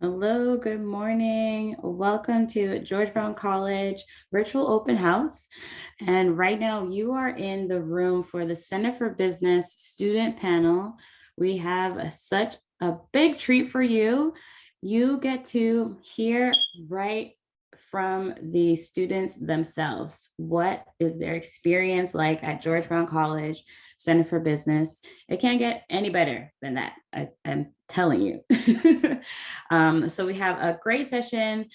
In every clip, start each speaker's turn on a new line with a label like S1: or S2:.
S1: Hello, good morning. Welcome to George Brown College Virtual Open House. And right now, you are in the room for the Center for Business student panel. We have such a big treat for you. You get to hear right from the students themselves. What is their experience like at George Brown College Center for Business? It can't get any better than that. I'm telling you. So we have a great session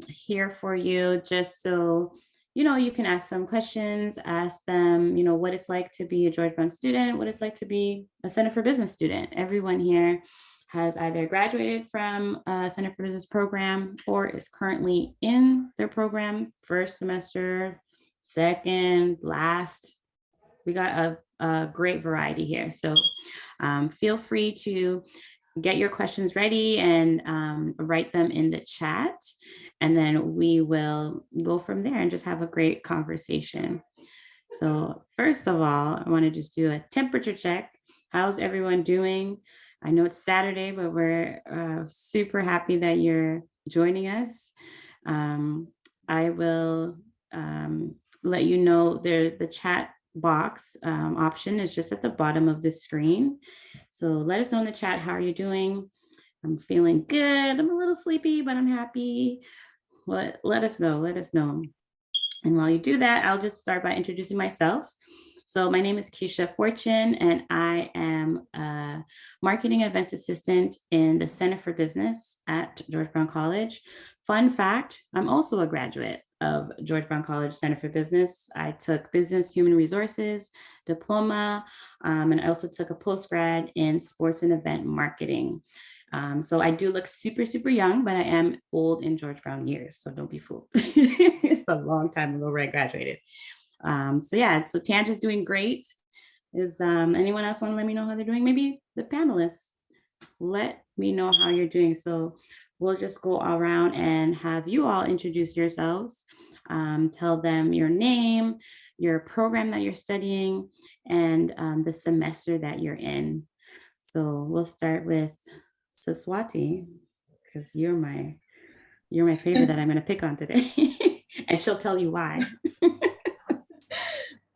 S1: here for you, just so you can ask some questions, ask them, what it's like to be a George Brown student, what it's like to be a Center for Business student. Everyone here has either graduated from a Center for Business program or is currently in their program, first semester, second, last. We got a great variety here. So feel free to get your questions ready and write them in the chat. And then we will go from there and just have a great conversation. So first of all, I want to just do a temperature check. How's everyone doing? I know it's Saturday, but we're super happy that you're joining us. I will let you know the chat box option is just at the bottom of the screen. So let us know in the chat, how are you doing? I'm feeling good. I'm a little sleepy, but I'm happy. Let us know. And while you do that, I'll just start by introducing myself. So my name is Keisha Fortune, and I am a marketing advanced assistant in the Center for Business at George Brown College. Fun fact, I'm also a graduate of George Brown College Center for Business. I took business human resources diploma, and I also took a postgrad in sports and event marketing. So I do look super, super young, but I am old in George Brown years, so don't be fooled. It's a long time ago where I graduated. So Tanja's doing great. Is anyone else want to let me know how they're doing? Maybe the panelists, let me know how you're doing. So we'll just go around and have you all introduce yourselves. Tell them your name, your program that you're studying, and the semester that you're in. So we'll start with Saswati, because you're my favorite that I'm going to pick on today. And she'll tell you why.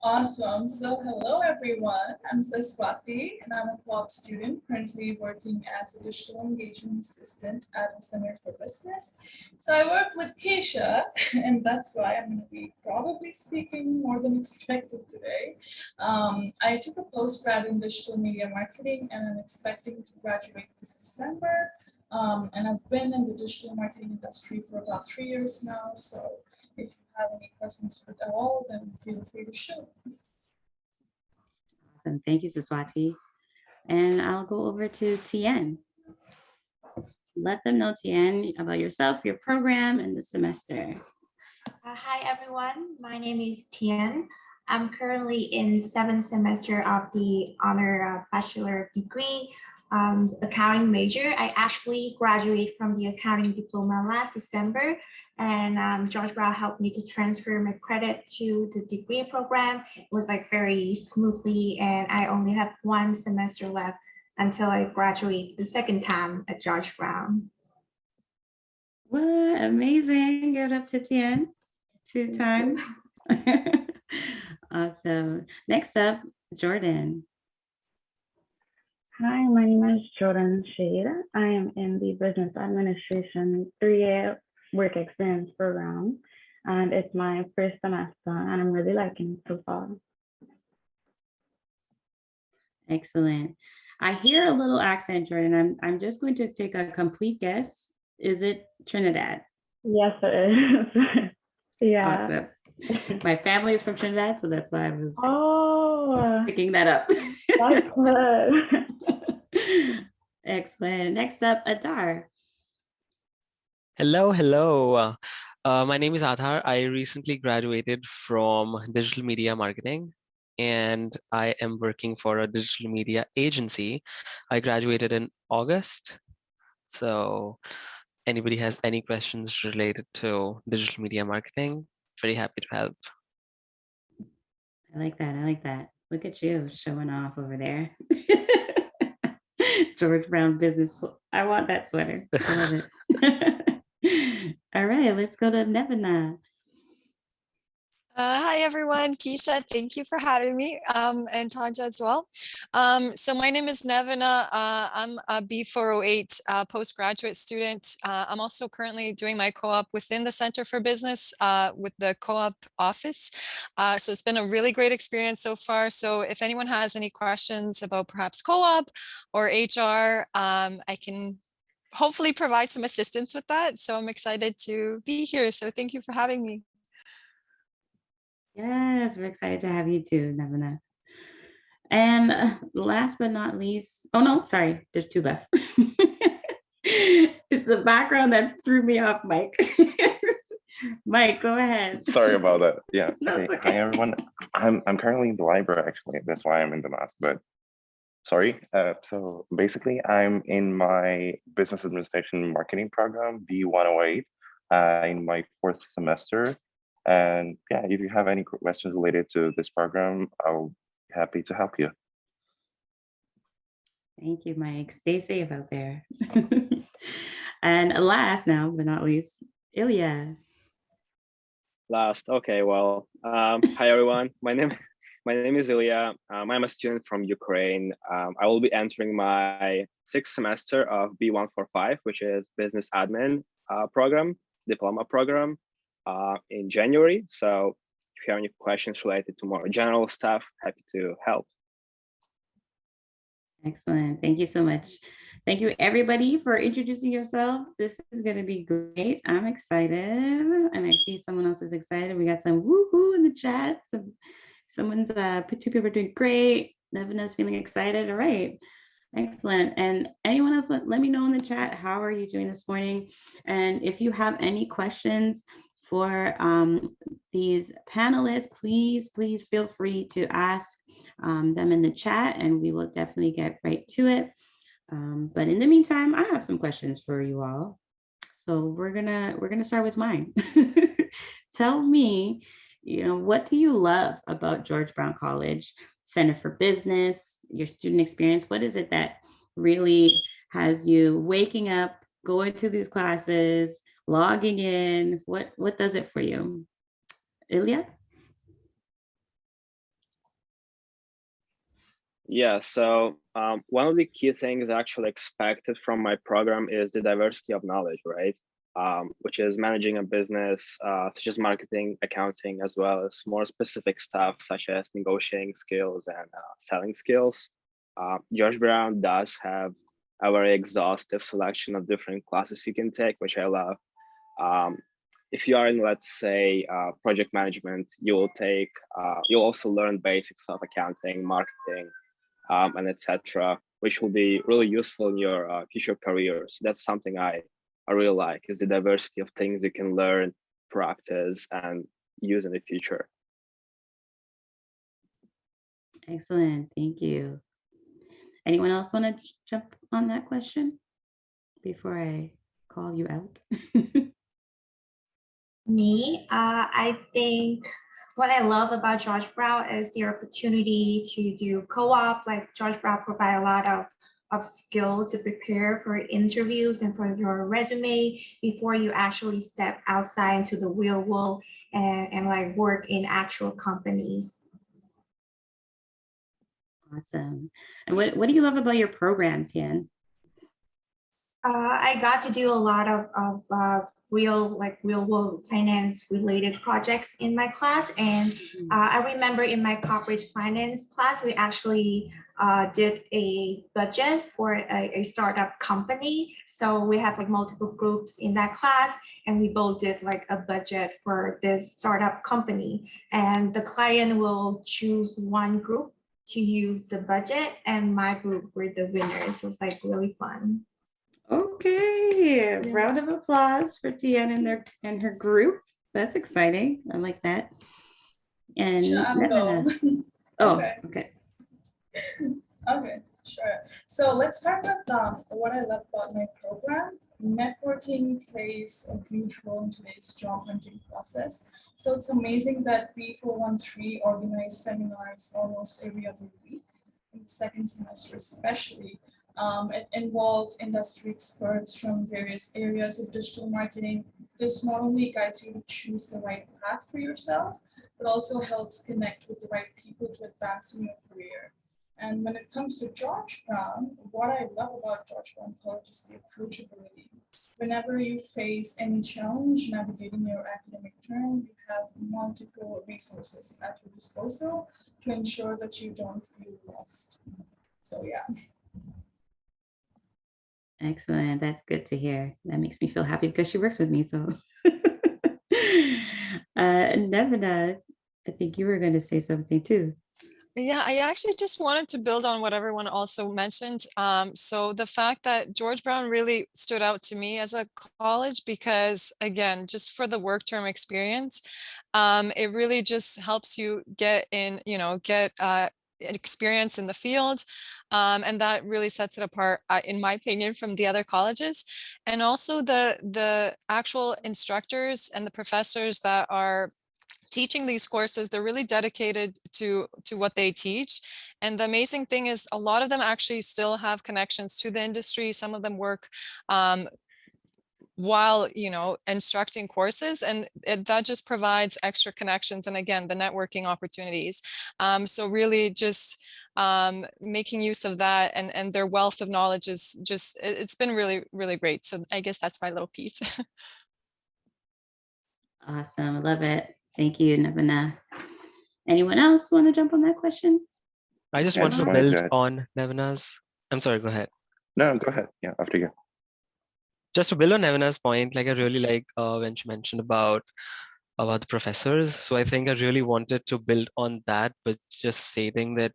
S2: Awesome. So hello, everyone. I'm Saswati, and I'm a co-op student currently working as a digital engagement assistant at the Center for Business. So I work with Keisha, and that's why I'm going to be probably speaking more than expected today. I took a postgrad in digital media marketing, and I'm expecting to graduate this December. And I've been in the digital marketing industry for about 3 years now. So if you have any questions at all, then feel free to shoot.
S1: Awesome. Thank you, Saswati. And I'll go over to Tien. Let them know, Tien, about yourself, your program, and the semester.
S3: Hi, everyone. My name is Tian. I'm currently in 7th semester of the honor bachelor degree, accounting major. I actually graduated from the accounting diploma last December, and George Brown helped me to transfer my credit to the degree program. It was like very smoothly, and I only have 1 semester left until I graduate the second time at George Brown.
S1: What amazing. Give it up to Tien. 2 times. Awesome. Next up, Jordan.
S4: Hi, my name is Jordan Shade. I am in the Business Administration 3-year work experience program, and it's my first semester, and I'm really liking it so far.
S1: Excellent. I hear a little accent, Jordan. I'm just going to take a complete guess. Is it Trinidad?
S4: Yes, it is. Yeah.
S1: Awesome. My family is from Trinidad, so that's why I was picking that up.
S4: That's good.
S1: Excellent. Next up, Adar.
S5: Hello. My name is Adhar. I recently graduated from digital media marketing, and I am working for a digital media agency. I graduated in August. So anybody has any questions related to digital media marketing, very happy to help.
S1: I like that. Look at you showing off over there. George Brown business. I want that sweater. I love it. All right, let's go to Nevina.
S6: Hi, everyone. Keisha, thank you for having me, and Tanja as well. So my name is Nevina. I'm a B408 postgraduate student. I'm also currently doing my co-op within the Center for Business with the co-op office. So it's been a really great experience so far. So if anyone has any questions about perhaps co-op or HR, I can hopefully provide some assistance with that. So I'm excited to be here. So thank you for having me.
S1: Yes, we're excited to have you too, Nevina. And last but not least, oh no, sorry, there's two left. It's the background that threw me off, Mike. Mike, go ahead.
S7: Sorry about that. Yeah.
S1: No,
S7: Hey,
S1: it's okay.
S7: Hi everyone. I'm currently in the library actually. That's why I'm in the mask. But sorry. So basically, I'm in my business administration marketing program B108 in my 4th semester. And yeah, if you have any questions related to this program, I'll be happy to help you.
S1: Thank you, Mike. Stay safe out there. And last now but not least, Ilya.
S8: Last, okay, well, hi everyone. My name is Ilya. I'm a student from Ukraine. I will be entering my 6th semester of B145, which is business admin program, diploma program, in January. So if you have any questions related to more general stuff, happy to help.
S1: Excellent. Thank you so much. Thank you, everybody, for introducing yourselves. This is going to be great. I'm excited. And I see someone else is excited. We got some woohoo in the chat. Someone's two people are doing great. Nevina's feeling excited. All right. Excellent. And anyone else, let me know in the chat, how are you doing this morning? And if you have any questions for these panelists, please feel free to ask them in the chat, and we will definitely get right to it. But in the meantime, I have some questions for you all. So we're gonna start with mine. Tell me, what do you love about George Brown College Center for Business, your student experience? What is it that really has you waking up, going to these classes, logging in? What does it for you? Ilya?
S8: Yeah, so one of the key things actually expected from my program is the diversity of knowledge, right? Which is managing a business such as marketing, accounting, as well as more specific stuff such as negotiating skills and selling skills. George Brown does have a very exhaustive selection of different classes you can take, which I love. If you are in, let's say, project management, you'll also learn basics of accounting, marketing, and etc., which will be really useful in your future career. So that's something I really like, is the diversity of things you can learn, practice, and use in the future.
S1: Excellent, thank you. Anyone else want to jump on that question before I call you out?
S3: Me, I think what I love about George Brown is the opportunity to do co-op. Like George Brown provide a lot of skill to prepare for interviews and for your resume before you actually step outside into the real world and like work in actual companies.
S1: Awesome. And what do you love about your program, Tian?
S3: I got to do a lot of real world finance related projects in my class. And I remember in my corporate finance class, we actually did a budget for a startup company. So we have like multiple groups in that class, and we both did like a budget for this startup company. And the client will choose one group to use the budget, and my group were the winners. So it's like really fun.
S1: Okay, yeah. Round of applause for Tian and her group. That's exciting. I like that. And oh, okay.
S2: Okay, sure. So let's start with what I love about my program. Networking plays a huge role in today's job hunting process. So it's amazing that B413 organized seminars almost every other week, in the second semester especially, It involved industry experts from various areas of digital marketing. This not only guides you to choose the right path for yourself, but also helps connect with the right people to advance in your career. And when it comes to George Brown, what I love about George Brown College is the approachability. Whenever you face any challenge navigating your academic term, you have multiple resources at your disposal to ensure that you don't feel lost. So yeah.
S1: Excellent. That's good to hear. That makes me feel happy because she works with me. So, Nevina, I think you were going to say something too.
S6: Yeah, I actually just wanted to build on what everyone also mentioned. So the fact that George Brown really stood out to me as a college because, again, just for the work term experience, it really just helps you get in, get experience in the field. And that really sets it apart, in my opinion, from the other colleges. And also the actual instructors and the professors that are teaching these courses, they're really dedicated to what they teach. And the amazing thing is a lot of them actually still have connections to the industry. Some of them work while instructing courses, and that just provides extra connections and, again, the networking opportunities. So really just making use of that and their wealth of knowledge is just, it's been really, really great. So I guess that's my little piece.
S1: Awesome. I love it. Thank you, Nevina. Anyone else want to jump on that question?
S5: I just
S7: Yeah,
S5: wanted
S7: just
S5: to
S7: wanted
S5: build
S7: to add-
S5: on Nevina's. I'm sorry, go ahead.
S7: No, go ahead. Yeah, after you.
S5: Just to build on Nevina's point, like I really like when she mentioned about the professors. So I think I really wanted to build on that, but just stating that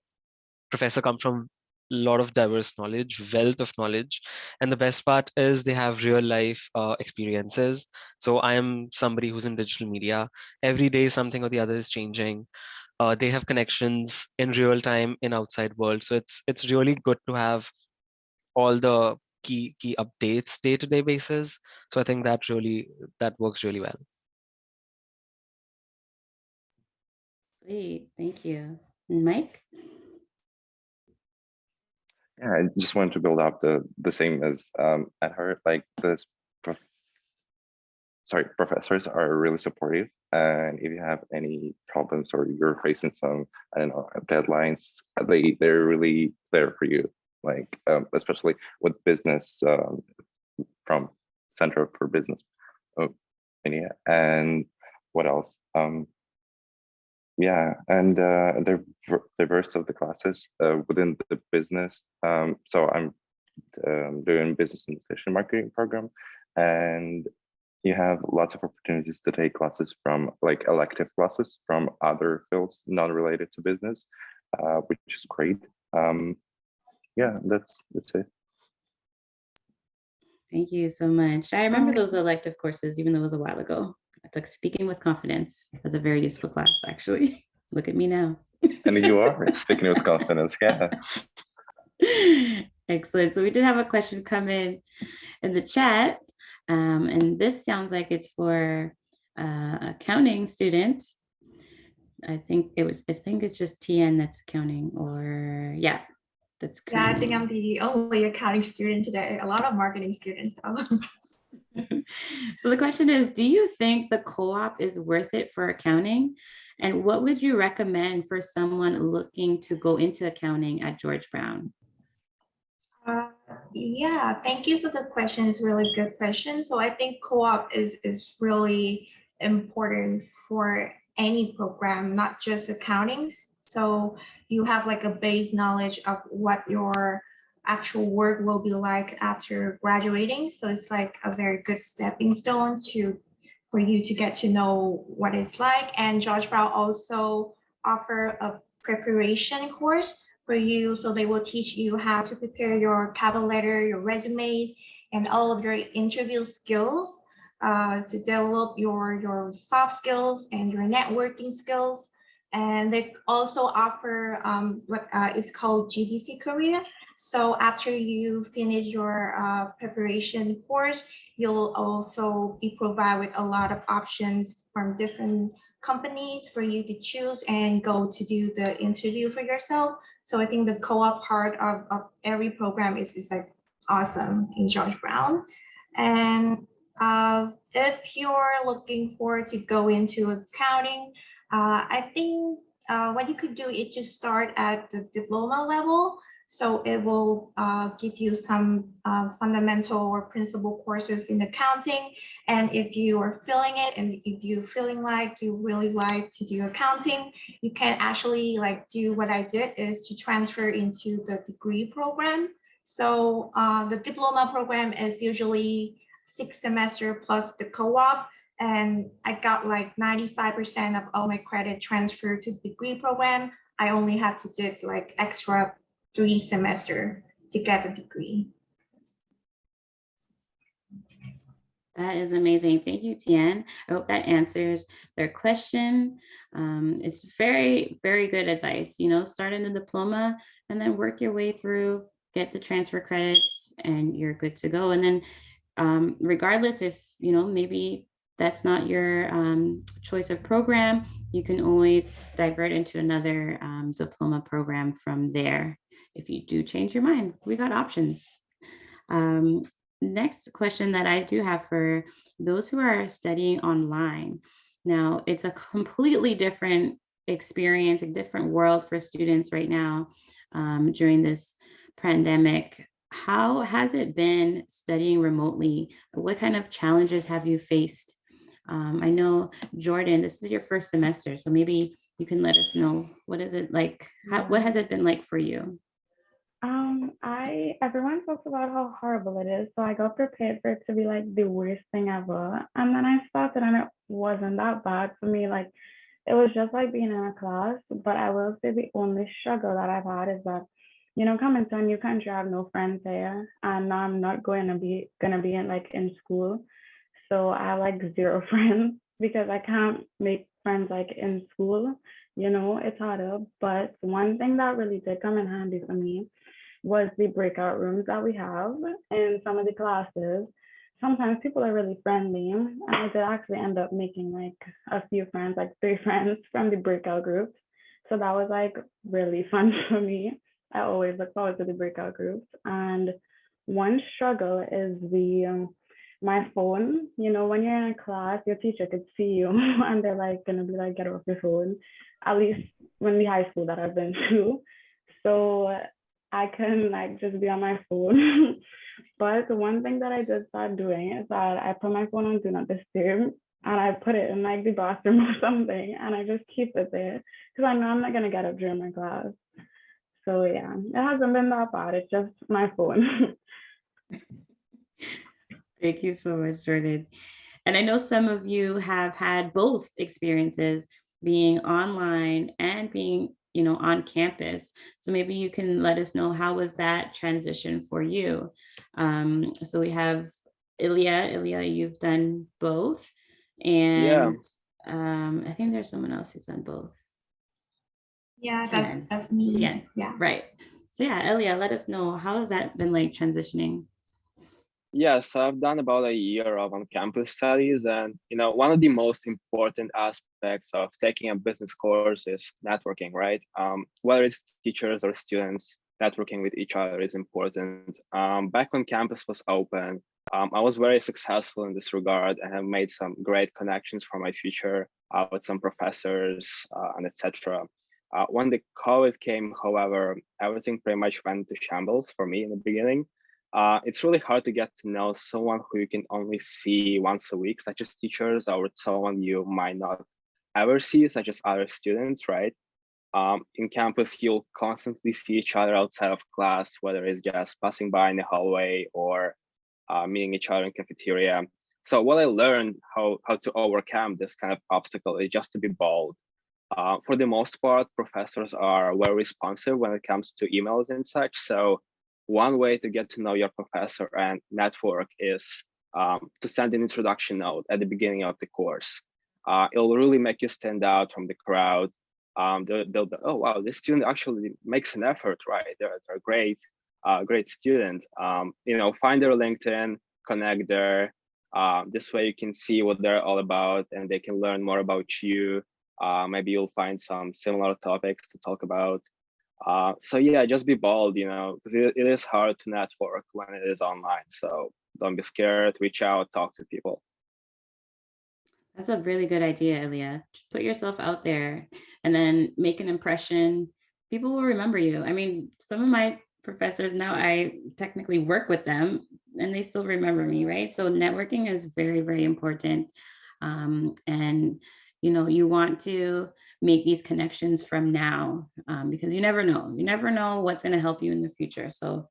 S5: professor come from a lot of diverse knowledge, wealth of knowledge. And the best part is they have real life experiences. So I am somebody who's in digital media. Every day something or the other is changing. They have connections in real time in outside world. So it's really good to have all the key updates day-to-day basis. So I think that works really well.
S1: Sweet. Thank you. Mike?
S7: Yeah, I just wanted to build up the same as at her. Like professors are really supportive, and if you have any problems or you're facing some, I don't know, deadlines, they're really there for you. Like especially with business from Center for Business. Oh, and what else? Yeah, and they're diverse of the classes within the business. So I'm doing business administration marketing program, and you have lots of opportunities to take classes from like elective classes from other fields not related to business, which is great. Yeah, that's it.
S1: Thank you so much. I remember those elective courses, even though it was a while ago. I took Speaking with Confidence. That's a very useful class, actually. Look at me now.
S7: And you are speaking with confidence. Yeah.
S1: Excellent. So we did have a question come in the chat. And this sounds like it's for accounting students. I think it's just TN that's accounting, or yeah, that's
S3: Yeah, I think
S1: currently.
S3: I'm the only accounting student today. A lot of marketing students though.
S1: So the question is, do you think the co-op is worth it for accounting? And what would you recommend for someone looking to go into accounting at George Brown?
S3: Yeah, thank you for the question. It's a really good question. So I think co-op is really important for any program, not just accounting. So you have like a base knowledge of what your actual work will be like after graduating. So it's like a very good stepping stone for you to get to know what it's like. And George Brown also offer a preparation course for you. So they will teach you how to prepare your cover letter, your resumes, and all of your interview skills to develop your soft skills and your networking skills. And they also offer what is called GBC Career. So after you finish your preparation course, you'll also be provided with a lot of options from different companies for you to choose and go to do the interview for yourself. So I think the co-op part of every program is like awesome in George Brown. And if you're looking forward to go into accounting, I think what you could do is just start at the diploma level. So it will give you some fundamental or principal courses in accounting. And if you are feeling it, and if you're feeling like you really like to do accounting, you can actually like do what I did, is to transfer into the degree program. So the diploma program is usually 6 semesters plus the co-op. And I got like 95% of all my credit transferred to the degree program. I only have to do like extra 3 semesters to get a degree.
S1: That is amazing. Thank you, Tian. I hope that answers their question. It's very, very good advice. You know, start in the diploma and then work your way through, get the transfer credits, and you're good to go. And then regardless if, you know, maybe that's not your choice of program, you can always divert into another diploma program from there. If you do change your mind, we got options. Next question that I do have for those who are studying online. Now, it's a completely different experience, a different world for students right now during this pandemic. How has it been studying remotely? What kind of challenges have you faced? I know, Jordan, this is your first semester, so maybe you can let us know, what is it like? What has it been like for you?
S4: Everyone talks about how horrible it is, so I got prepared for it to be like the worst thing ever. And then I started and it wasn't that bad for me. Like it was just like being in a class. But I will say the only struggle that I've had is that, you know, coming to a new country, I have no friends there, and now I'm not gonna be in school. So I have like zero friends because I can't make friends like in school. You know, it's harder. But one thing that really did come in handy for me was the breakout rooms that we have in some of the classes. Sometimes people are really friendly, and I did actually end up making like a few friends, like 3 friends from the breakout groups. So that was like really fun for me. I always look forward to the breakout groups. And one struggle is the my phone. You know, when you're in a class, your teacher could see you and they're like gonna be like, get off your phone. At least when the high school that I've been to. So I can like just be on my phone. But the one thing that I did start doing is that I put my phone on Do Not Disturb, and I put it in like the bathroom or something, and I just keep it there because I know I'm not gonna get up during my class. So yeah, it hasn't been that bad. It's just my phone.
S1: Thank you so much, Jordan. And I know some of you have had both experiences, being online and being, you know, on campus. So maybe you can let us know, how was that transition for you? So we have Ilya. Ilya, you've done both.
S8: Yeah.
S1: And I think there's someone else who's done both.
S3: Yeah,
S1: Tian.
S3: that's me.
S1: Tian.
S3: Yeah.
S1: Right. So yeah, Ilya, let us know, how has that been like transitioning?
S8: Yes, I've done about a year of on-campus studies, and you know, one of the most important aspects of taking a business course is networking, right? Whether it's teachers or students, networking with each other is important. Back when campus was open, I was very successful in this regard and have made some great connections for my future with some professors and etc. When the COVID came, however, everything pretty much went to shambles for me in the beginning. It's really hard to get to know someone who you can only see once a week, such as teachers, or someone you might not ever see, such as other students, right? In campus, you'll constantly see each other outside of class, whether it's just passing by in the hallway or meeting each other in cafeteria. So what I learned how to overcome this kind of obstacle is just to be bold. For the most part, professors are very responsive when it comes to emails and such. So one way to get to know your professor and network is to send an introduction note at the beginning of the course. It'll really make you stand out from the crowd. They'll be, oh wow, this student actually makes an effort, right? They're a great student. You know, find their LinkedIn, connect there. This way you can see what they're all about, and they can learn more about you. Maybe you'll find some similar topics to talk about. So yeah, just be bold, because it is hard to network when it is online. So don't be scared, reach out, talk to people.
S1: That's a really good idea, Ilya. Put yourself out there and then make an impression. People will remember you. I mean, some of my professors now, I technically work with them and they still remember me, right? So networking is very, very important. And, you want to make these connections from now because you never know. You never know what's going to help you in the future. So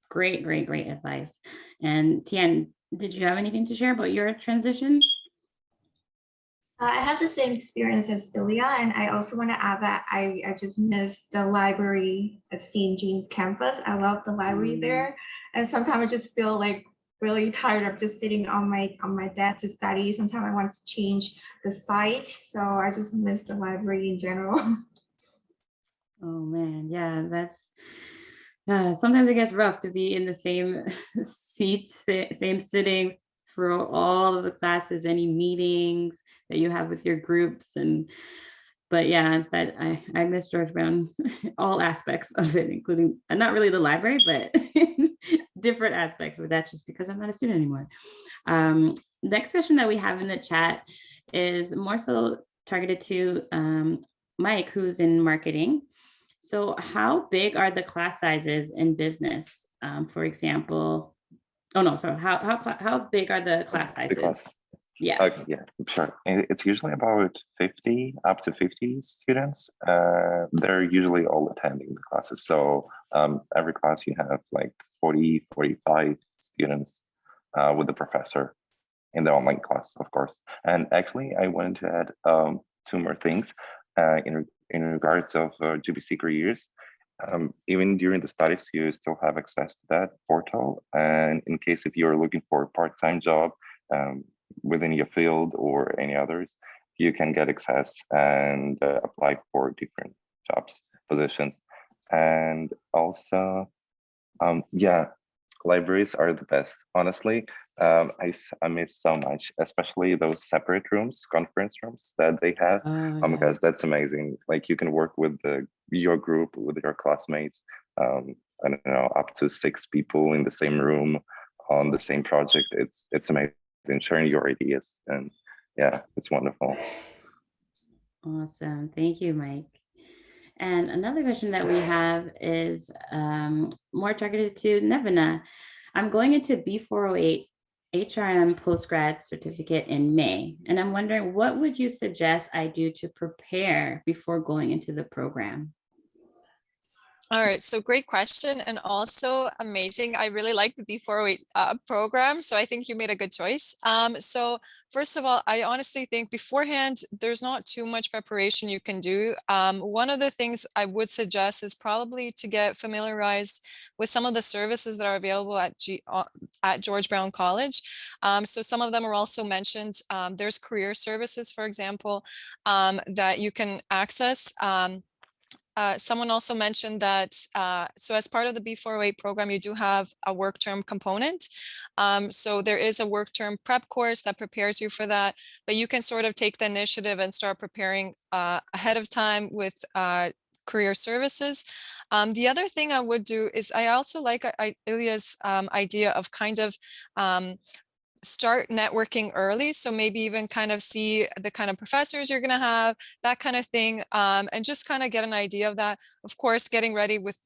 S1: great, great, great advice. And Tian, did you have anything to share about your transition?
S3: I have the same experience as Ilya, and I also want to add that I just missed the library at St. James campus. I love the library there, and sometimes I just feel like really tired of just sitting on my desk to study. Sometimes I want to change the site, so I just miss the library in general.
S1: Oh man, yeah, that's sometimes it gets rough to be in the same seat, same sitting through all of the classes, any meetings that you have with your groups, but yeah, that I miss George Brown, all aspects of it, including not really the library, but different aspects of that, just because I'm not a student anymore. Next question that we have in the chat is more so targeted to Mike, who's in marketing. So how big are the class sizes in business? For example, oh no, sorry, how big are the class sizes?
S7: The class.
S1: Yeah.
S7: Yeah, sure. It's usually about 50, up to 50 students. They're usually all attending the classes. So every class you have like 40, 45 students with the professor in the online class, of course. And actually, I wanted to add two more things in regards of GBC careers. Even during the studies, you still have access to that portal. And in case if you're looking for a part-time job within your field or any others, you can get access and apply for different jobs, positions. And also, yeah, libraries are the best. Honestly, I miss so much, especially those separate rooms, conference rooms that they have. Oh my gosh, that's amazing. Like you can work with your group, with your classmates. I don't know, up to 6 people in the same room on the same project. It's amazing, sharing your ideas, and yeah, it's wonderful.
S1: Awesome. Thank you, Mike. And another question that we have is more targeted to Nevena. I'm going into B408 Hrm Postgrad Certificate in May, and I'm wondering what would you suggest I do to prepare before going into the program?
S6: All right, so great question, and also amazing. I really like the B408 program, so I think you made a good choice. So first of all, I honestly think beforehand, there's not too much preparation you can do. One of the things I would suggest is probably to get familiarized with some of the services that are available at George Brown College. So some of them are also mentioned. There's career services, for example, that you can access. Someone also mentioned that, so as part of the B408 program, you do have a work term component. So there is a work term prep course that prepares you for that, but you can sort of take the initiative and start preparing ahead of time with career services. The other thing I would do is I also like Ilya's idea of kind of start networking early. So maybe even kind of see the kind of professors you're going to have, that kind of thing, and just kind of get an idea of that. Of course, getting ready with,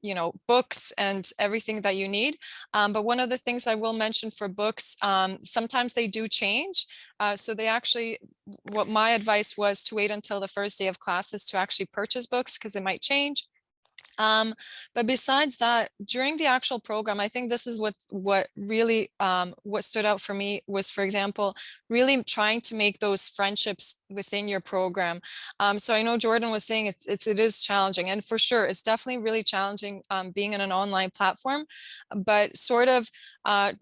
S6: books and everything that you need. But one of the things I will mention for books, sometimes they do change. So they actually, what my advice was to wait until the first day of classes to actually purchase books because it might change. But besides that, during the actual program, I think this is what really what stood out for me was, for example, really trying to make those friendships within your program. So I know Jordan was saying it is challenging, and for sure, it's definitely really challenging being in an online platform, but sort of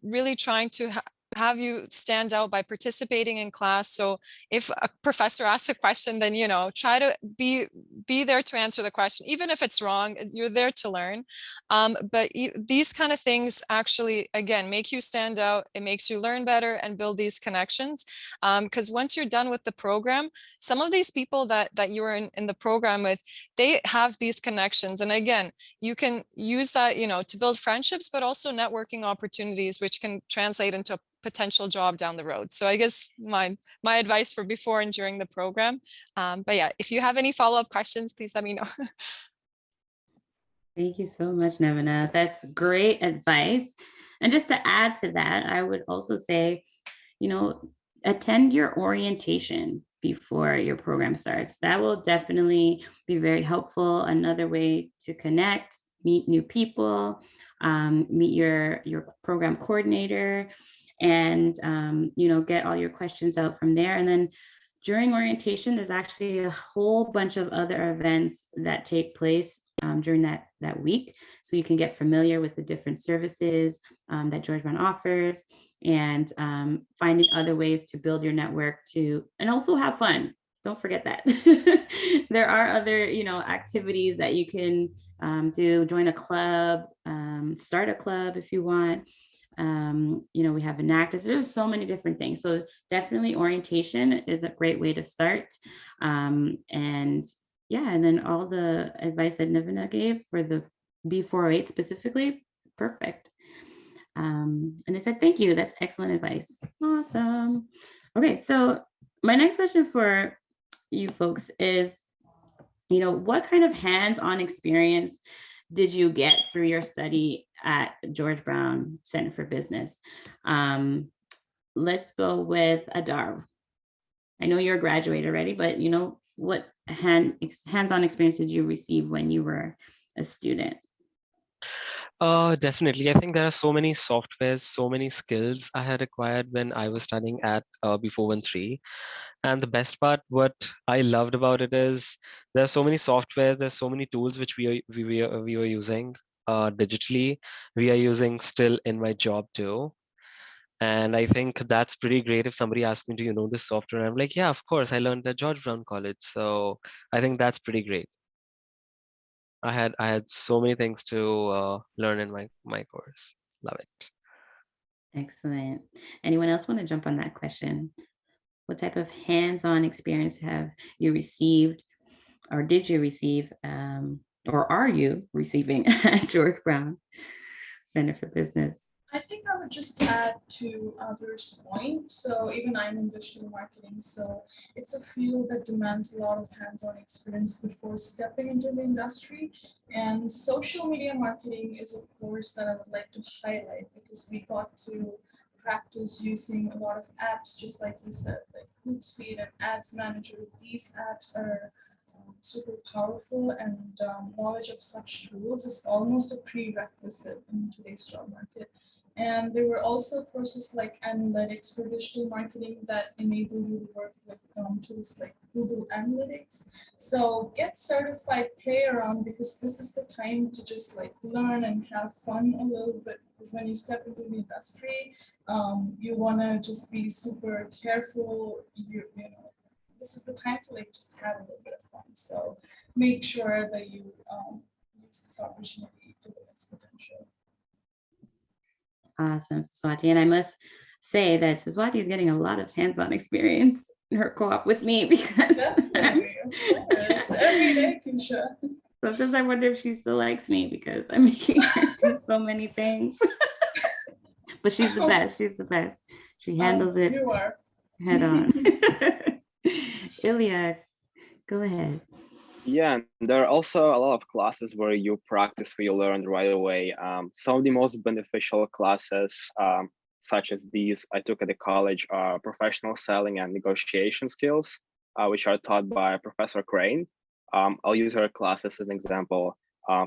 S6: really trying to have you stand out by participating in class. So if a professor asks a question, then, you know, try to be there to answer the question, even if it's wrong. You're there to learn. But these kind of things actually, again, make you stand out. It makes you learn better and build these connections. Because once you're done with the program, some of these people that you were in the program with, they have these connections. And again, you can use that, you know, to build friendships, but also networking opportunities, which can translate into a potential job down the road. So I guess my advice for before and during the program. But yeah, if you have any follow-up questions, please let me know.
S1: Thank you so much, Nevina. That's great advice. And just to add to that, I would also say, you know, attend your orientation before your program starts. That will definitely be very helpful. Another way to connect, meet new people, meet your program coordinator, and you know, get all your questions out from there. And then during orientation, there's actually a whole bunch of other events that take place during that week. So you can get familiar with the different services that George Brown offers, and finding other ways to build your network and also have fun. Don't forget that. There are other, you know, activities that you can do. Join a club, start a club if you want. You know, we have Enactus. There's so many different things. So definitely orientation is a great way to start. And yeah, and then all the advice that Nivina gave for the B408 specifically, perfect. And I said, thank you. That's excellent advice. Awesome. Okay, so my next question for you folks is, you know, what kind of hands-on experience did you get through your study at George Brown Center for Business? Let's go with Adar. I know you're a graduate already, but you know, what hands-on experience did you receive when you were a student?
S5: Definitely. I think there are so many softwares, so many skills I had acquired when I was studying at B413. And the best part, what I loved about it is there are so many softwares, there's so many tools which we were using digitally. We are using still in my job too. And I think that's pretty great if somebody asks me, do you know this software? I'm like, yeah, of course, I learned at George Brown College. So I think that's pretty great. I had so many things to learn in my course. Love it.
S1: Excellent. Anyone else want to jump on that question? What type of hands-on experience have you received, or did you receive, or are you receiving at George Brown Center for Business?
S2: I think I would just add to others' point. So even I'm in digital marketing, so it's a field that demands a lot of hands-on experience before stepping into the industry. And social media marketing is a course that I would like to highlight because we got to practice using a lot of apps, just like you said, like Hootsuite and Ads Manager. These apps are super powerful, and knowledge of such tools is almost a prerequisite in today's job market. And there were also courses like analytics for digital marketing that enable you to work with tools like Google Analytics. So get certified, play around, because this is the time to just like learn and have fun a little bit. Because when you step into the industry, you want to just be super careful. You know, this is the time to like just have a little bit of fun. So make sure that you use this opportunity to the its potential.
S1: Awesome, Swati. And I must say that Swati is getting a lot of hands-on experience in her co-op with me, because
S2: definitely, of course, every day, Kinsha.
S1: Sometimes I wonder if she still likes me because I'm making her do so many things. But she's the best. She's the best. She handles it head on. Ilya, go ahead.
S8: Yeah, there are also a lot of classes where you practice what you learned right away. Some of the most beneficial classes, such as these I took at the college, are professional selling and negotiation skills, which are taught by Professor Crane. I'll use her classes as an example.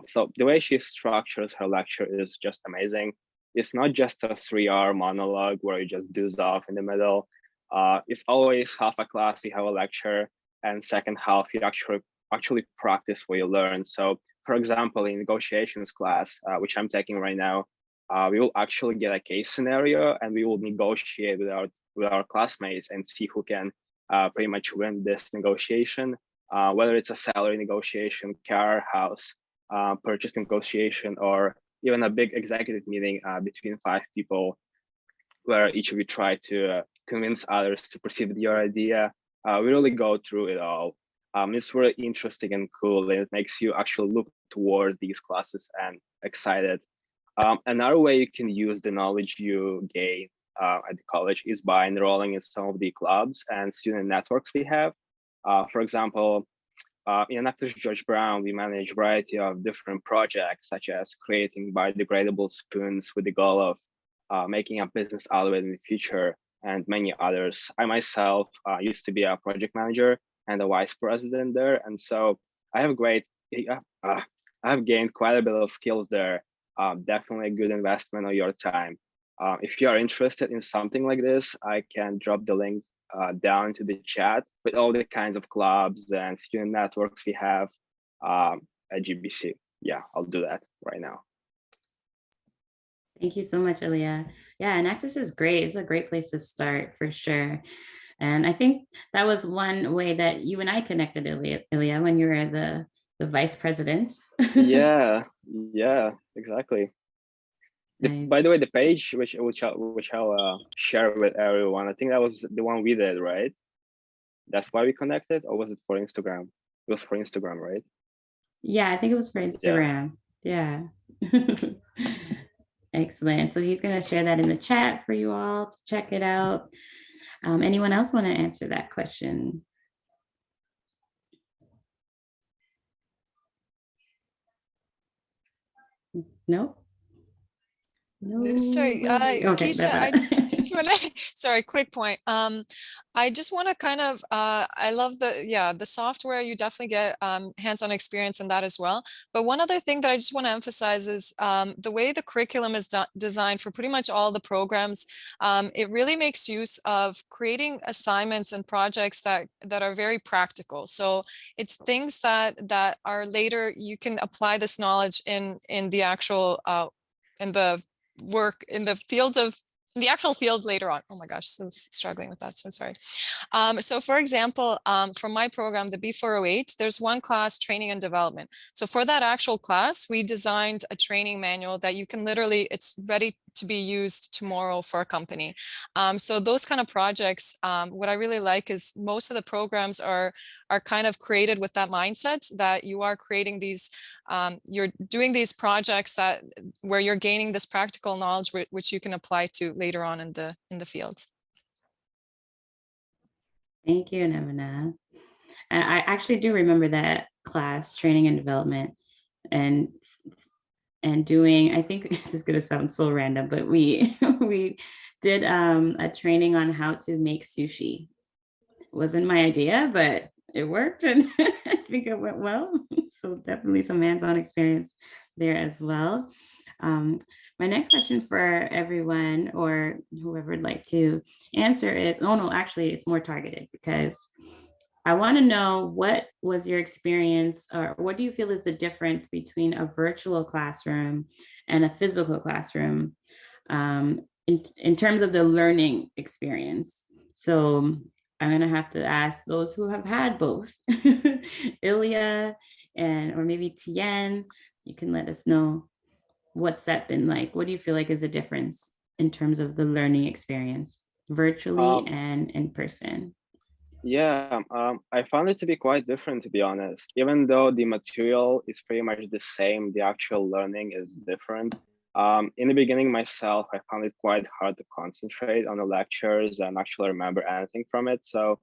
S8: So the way she structures her lecture is just amazing. It's not just a 3-hour monologue where you just doze off in the middle. It's always half a class, you have a lecture, and second half, you actually practice what you learn. So for example, in negotiations class, which I'm taking right now, we will actually get a case scenario and we will negotiate with our classmates and see who can pretty much win this negotiation, whether it's a salary negotiation, car, house, purchase negotiation, or even a big executive meeting between 5 people, where each of you try to convince others to proceed with your idea. We really go through it all. It's really interesting and cool, and it makes you actually look towards these classes and excited. Another way you can use the knowledge you gain at the college is by enrolling in some of the clubs and student networks we have. For example, in Actors George Brown, we manage a variety of different projects, such as creating biodegradable spoons with the goal of making a business out of it in the future, and many others. I myself used to be a project manager and a vice president there, and so I have gained quite a bit of skills there. Definitely a good investment of your time. If you are interested in something like this, I can drop the link down to the chat with all the kinds of clubs and student networks we have at GBC. Yeah, I'll do that right now.
S1: Thank you so much, Ilya. Yeah, and Access is great. It's a great place to start for sure. And I think that was one way that you and I connected, Ilya, when you were the vice president.
S8: Yeah, exactly.
S1: Nice.
S8: By the way, the page which I'll share with everyone, I think that was the one we did, right? That's why we connected, or was it for Instagram? It was for Instagram, right?
S1: Yeah, I think it was for Instagram. Yeah. Excellent. So he's going to share that in the chat for you all to check it out. Anyone else want to answer that question? No? No.
S6: Sorry,
S1: Okay,
S6: Keisha, I just want to, sorry, quick point. I just want to kind of, I love the software, you definitely get hands-on experience in that as well. But one other thing that I just want to emphasize is the way the curriculum is designed for pretty much all the programs, it really makes use of creating assignments and projects that are very practical. So it's things that are later, you can apply this knowledge in the actual, in the work in the field of the actual field later on. Oh my gosh, so struggling with that, so sorry. So for example, from my program, the B408, there's one class, training and development. So for that actual class, we designed a training manual that you can literally, it's ready to be used tomorrow for a company. So those kind of projects, what I really like is most of the programs are kind of created with that mindset that you are creating these, you're doing these projects where you're gaining this practical knowledge which you can apply to later on in the field.
S1: Thank you, Nevina. I actually do remember that class, training and development, and doing, I think this is going to sound so random, but we did a training on how to make sushi. It wasn't my idea, but it worked, and I think it went well. So definitely some hands-on experience there as well. My next question for everyone, or whoever would like to answer, is, oh no, actually it's more targeted, because I want to know, what was your experience, or what do you feel is the difference between a virtual classroom and a physical classroom in terms of the learning experience? So I'm going to have to ask those who have had both, Ilya or maybe Tien. You can let us know, what's that been like? What do you feel like is the difference in terms of the learning experience, virtually and in person?
S8: Yeah, I found it to be quite different, to be honest. Even though the material is pretty much the same, the actual learning is different. In the beginning myself, I found it quite hard to concentrate on the lectures and actually remember anything from it. So,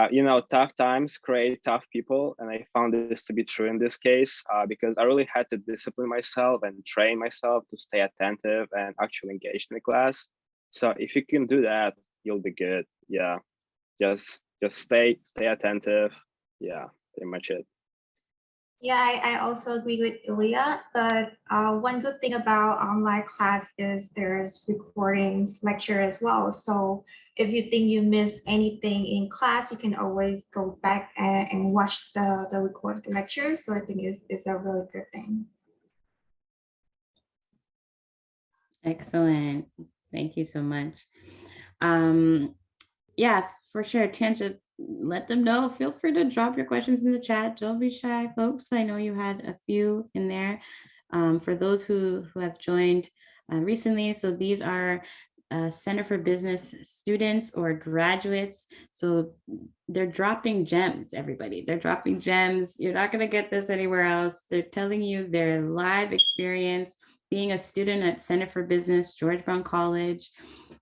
S8: you know, tough times create tough people. And I found this to be true in this case, because I really had to discipline myself and train myself to stay attentive and actually engaged in the class. So if you can do that, you'll be good. Yeah, just stay attentive. Yeah, pretty much it.
S3: Yeah, I also agree with Ilya, but one good thing about online class is there's recordings lecture as well. So if you think you miss anything in class, you can always go back and watch the recorded lecture. So I think it's a really good thing.
S1: Excellent. Thank you so much. Yeah, for sure. Tangent, let them know. Feel free to drop your questions in the chat. Don't be shy, folks. I know you had a few in there. For those who have joined recently, so these are Center for Business students or graduates. So they're dropping gems, everybody. They're dropping gems. You're not going to get this anywhere else. They're telling you their live experience being a student at Center for Business, George Brown College,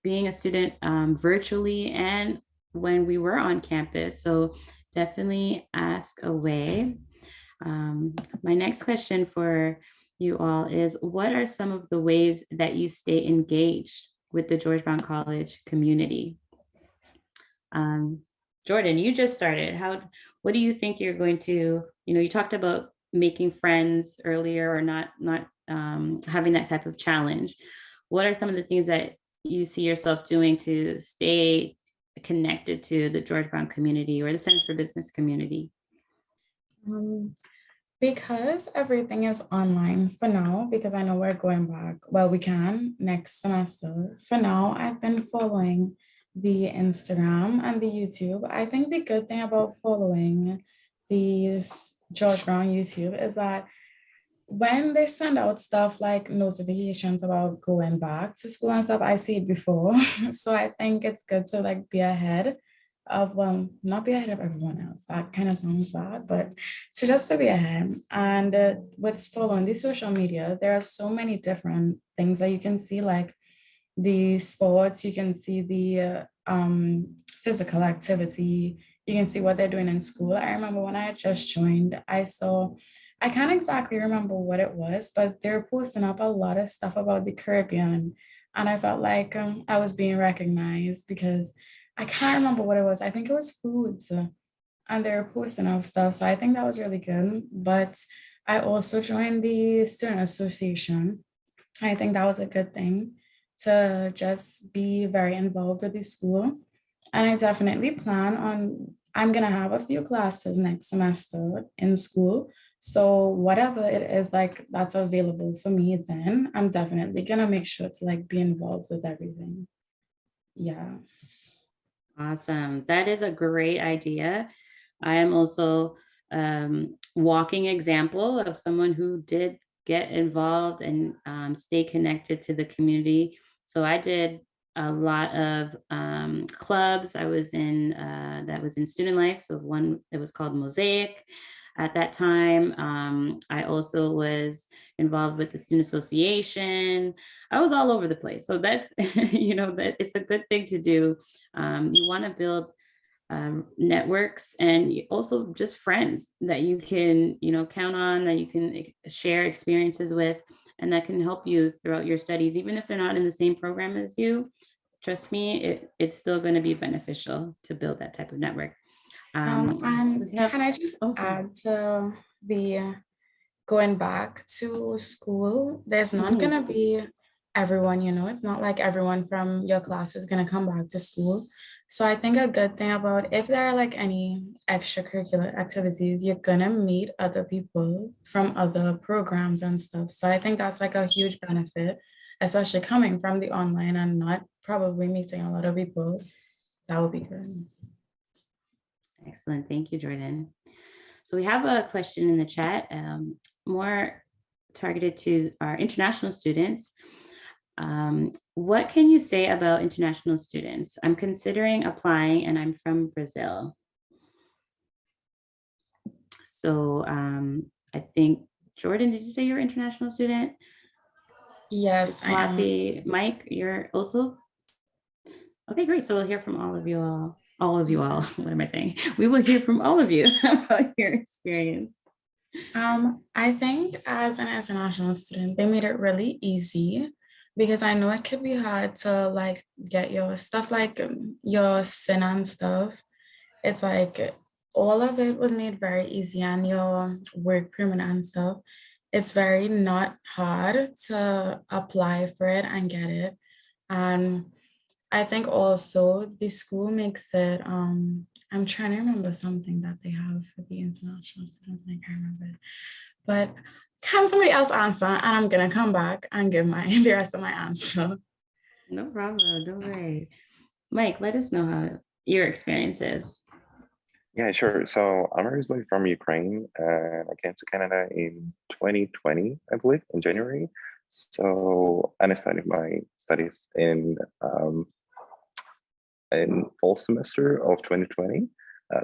S1: being a student virtually and when we were on campus. So definitely ask away. My next question for you all is, what are some of the ways that you stay engaged with the George Brown College community? Jordan, you just started. What do you think you're going to, you talked about making friends earlier or not having that type of challenge. What are some of the things that you see yourself doing to stay connected to the George Brown community or the Center for Business community?
S9: Because everything is online for now, because I know we're going back, well, we can next semester. For now, I've been following the Instagram and the YouTube. I think the good thing about following the George Brown YouTube is that when they send out stuff like notifications about going back to school and stuff, I see it before. So I think it's good to like be ahead of, well, not be ahead of everyone else. That kind of sounds bad, but to be ahead. And with following the social media, there are so many different things that you can see, like the sports, you can see the physical activity, you can see what they're doing in school. I remember when I just joined, I can't exactly remember what it was, but they're posting up a lot of stuff about the Caribbean. And I felt like I was being recognized because I can't remember what it was. I think it was foods and they were posting up stuff. So I think that was really good. But I also joined the student association. I think that was a good thing to just be very involved with the school. And I definitely plan on, I'm going to have a few classes next semester in school. So whatever it is like that's available for me, then I'm definitely going to make sure to like be involved with everything. Yeah.
S1: Awesome. That is a great idea. I am also walking example of someone who did get involved and stay connected to the community. So I did a lot of clubs. I was in that was in student life. So one, it was called Mosaic at that time. I also was involved with the student association. I was all over the place. So that's, that it's a good thing to do. You want to build networks and also just friends that you can, count on, that you can share experiences with, and that can help you throughout your studies, even if they're not in the same program as you. Trust me, it's still going to be beneficial to build that type of network.
S9: And can I just add to the going back to school? There's not going to be everyone, it's not like everyone from your class is going to come back to school. So I think a good thing about if there are like any extracurricular activities, you're going to meet other people from other programs and stuff. So I think that's like a huge benefit, especially coming from the online and not probably meeting a lot of people. That would be good.
S1: Excellent. Thank you, Jordan. So we have a question in the chat, more targeted to our international students. What can you say about international students? I'm considering applying and I'm from Brazil. So I think, Jordan, did you say you're an international student?
S9: Yes, I am.
S1: Mike, you're also? Okay, great. So we'll hear from all of you all. What am I saying? We will hear from all of you about your experience.
S9: I think as an international student, they made it really easy because I know it could be hard to like get your stuff like your SIN and stuff. It's like all of it was made very easy, and your work permit and stuff. It's very not hard to apply for it and get it. And I think also the school makes it, I'm trying to remember something that they have for the international students, I can't remember. But can somebody else answer? And I'm gonna come back and give the rest of my answer.
S1: No problem. Don't worry. Mike, let us know how your experience is.
S7: Yeah, sure. So I'm originally from Ukraine and I came to Canada in 2020, I believe, in January. So, and I started my studies in fall semester of 2020.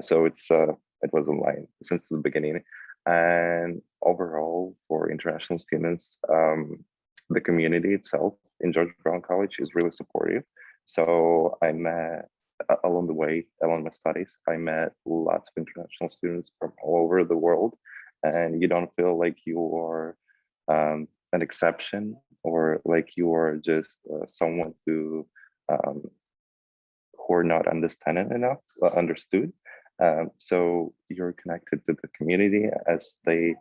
S7: So it was online since the beginning. And overall, for international students, the community itself in George Brown College is really supportive. So I met along the way, along my studies, I met lots of international students from all over the world, and you don't feel like you are an exception or like you are just someone who are not understanding enough, understood. So you're connected to the community as the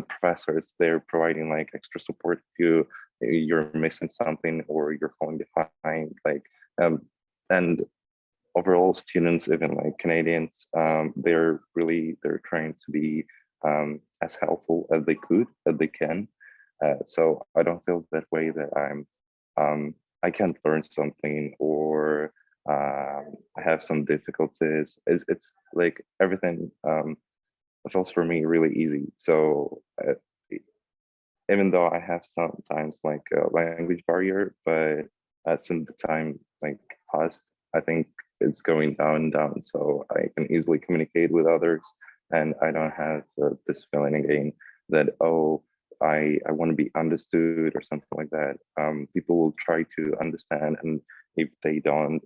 S7: professors, they're providing like extra support if you're missing something or you're falling behind, and overall students, even like Canadians, they're trying to be as helpful as they can. So I don't feel that way that I can't learn something or I have some difficulties. It's like everything feels for me really easy. So even though I have sometimes like a language barrier, but since the time like passed, I think it's going down. So I can easily communicate with others, and I don't have this feeling again that, oh, I want to be understood or something like that. People will try to understand, and if they don't,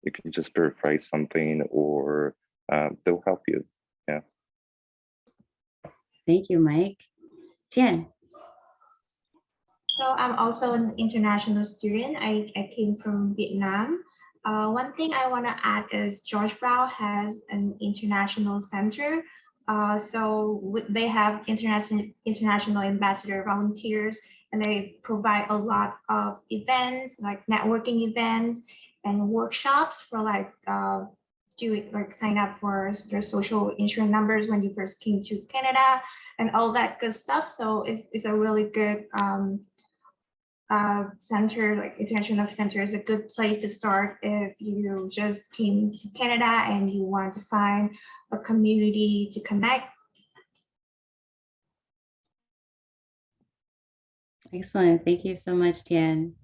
S7: you can just paraphrase something or they'll help you. Yeah.
S1: Thank you, Mike. Tian.
S3: So I'm also an international student. I came from Vietnam. One thing I want to add is George Brown has an international center. They have international ambassador volunteers, and they provide a lot of events, like networking events and workshops for sign up for their social insurance numbers when you first came to Canada and all that good stuff. So it's a really good center, like international center is a good place to start if you just came to Canada and you want to find a community to connect.
S1: Excellent. Thank you so much, Tian.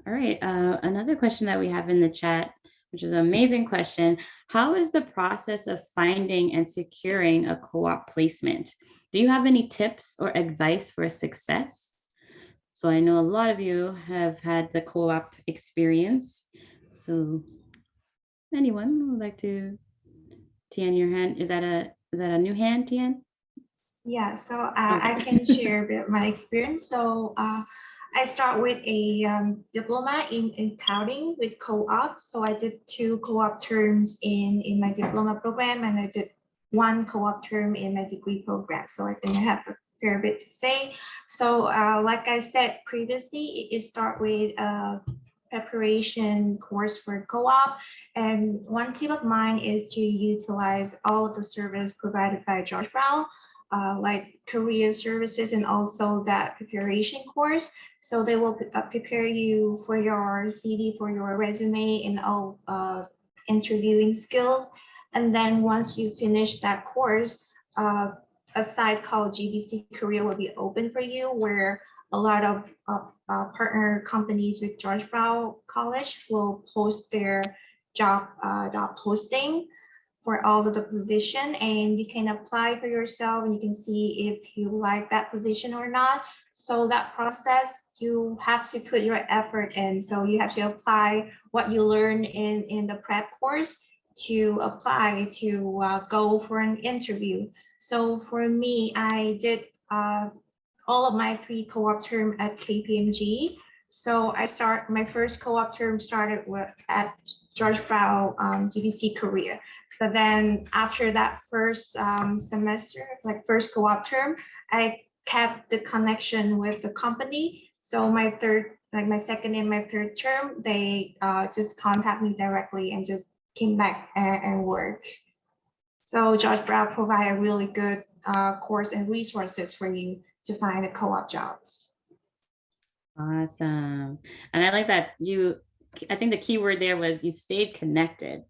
S1: All right. Another question that we have in the chat, which is an amazing question. How is the process of finding and securing a co-op placement? Do you have any tips or advice for success? So I know a lot of you have had the co-op experience. So anyone would like to, Tian, your hand, is that a new hand, Tian?
S3: Yeah, so I can share a bit of my experience. So I start with a diploma in accounting with co-op. So I did 2 co-op terms in my diploma program, and I did 1 co-op term in my degree program. So I think I have a fair bit to say. So like I said previously, it start with a preparation course for co-op. And one tip of mine is to utilize all of the service provided by George Brown, like career services and also that preparation course. So they will prepare you for your CV, for your resume and all interviewing skills. And then once you finish that course, a site called GBC Career will be open for you, where a lot of partner companies with George Brown College will post their job posting for all of the position, and you can apply for yourself and you can see if you like that position or not. So that process, you have to put your effort in. So you have to apply what you learn in the prep course to apply to go for an interview. So for me, I did all of my 3 co-op term at KPMG. So my first co-op term started at George Brown GBC Career. But then after that first semester, like first co-op term, I kept the connection with the company. So my second and my third term, they just contact me directly and just came back and work. So George Brown provide a really good course and resources for you to find a co-op jobs.
S1: Awesome. And I like that I think the key word there was you stayed connected,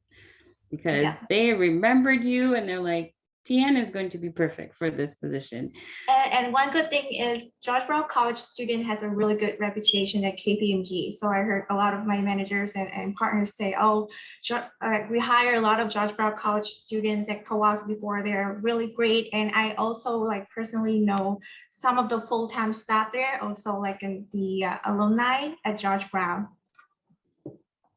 S1: because
S3: Yeah.
S1: they remembered you and they're like, Tian is going to be perfect for this position.
S3: And one good thing is George Brown College student has a really good reputation at KPMG. So I heard a lot of my managers and partners say, oh, we hire a lot of George Brown College students at co-ops before. They're really great. And I also like personally know some of the full-time staff there, also like in the alumni at George Brown.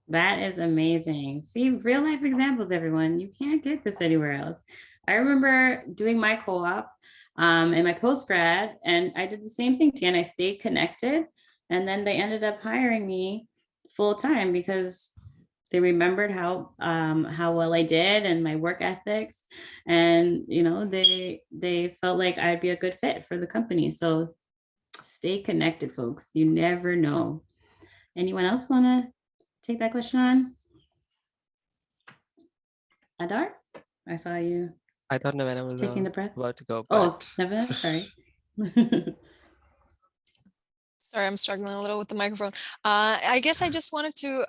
S1: That is amazing. See, real life examples, everyone. You can't get this anywhere else. I remember doing my co-op and my postgrad, and I did the same thing, Tian. I stayed connected, and then they ended up hiring me full time because they remembered how well I did and my work ethics, and they felt like I'd be a good fit for the company. So stay connected, folks. You never know. Anyone else want to take that question on? Adar, I saw you.
S5: I thought Navana was
S1: taking the breath.
S5: about to go.
S1: Oh,
S5: But...
S1: Navana, sorry.
S6: Sorry, I'm struggling a little with the microphone. I guess I just wanted to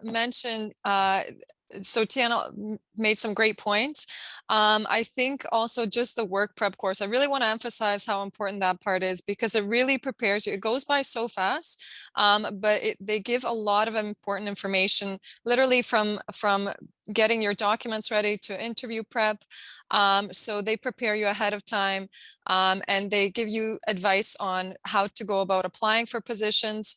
S6: mention, so Tiana made some great points. I think also just the work prep course, I really want to emphasize how important that part is, because it really prepares you. It goes by so fast, but they give a lot of important information, literally from getting your documents ready to interview prep. So they prepare you ahead of time. And they give you advice on how to go about applying for positions.